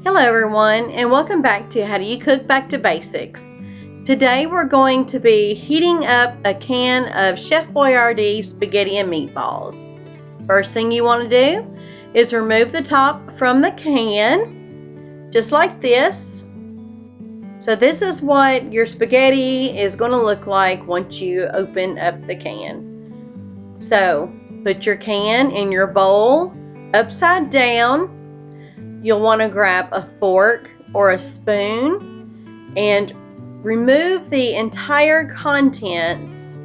Hello everyone, and welcome back to How Do You Cook Back to Basics. Today we're going to be heating up a can of Chef Boyardee spaghetti and meatballs. First thing you want to do is remove the top from the can, just like this. So this is what your spaghetti is going to look like once you open up the can. So put your can in your bowl upside down. You'll want to grab a fork or a spoon and remove the entire contents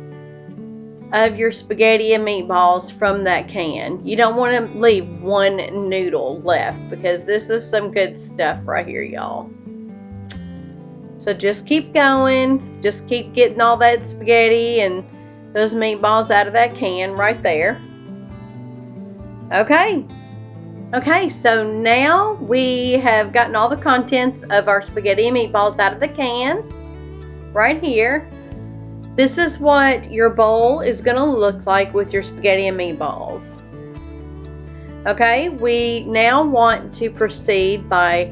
of your spaghetti and meatballs from that can. You don't want to leave one noodle left because this is some good stuff right here, y'all. So just keep going. Just keep getting all that spaghetti and those meatballs out of that can right there. Okay, so now we have gotten all the contents of our spaghetti and meatballs out of the can, right here. This is what your bowl is going to look like with your spaghetti and meatballs. Okay, we now want to proceed by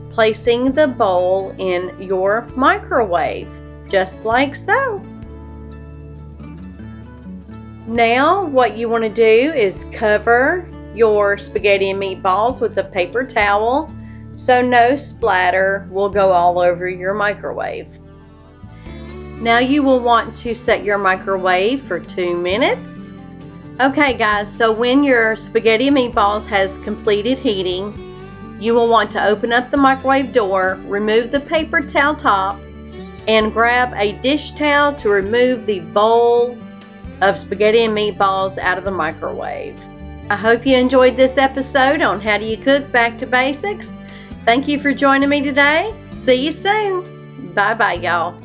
placing the bowl in your microwave, just like so. Now what you want to do is cover your spaghetti and meatballs with a paper towel so no splatter will go all over your microwave. Now you will want to set your microwave for 2 minutes. Okay guys, so when your spaghetti and meatballs has completed heating, you will want to open up the microwave door, remove the paper towel top, and grab a dish towel to remove the bowl of spaghetti and meatballs out of the microwave. I hope you enjoyed this episode on How Do You Cook Back to Basics. Thank you for joining me today. See you soon. Bye-bye, y'all.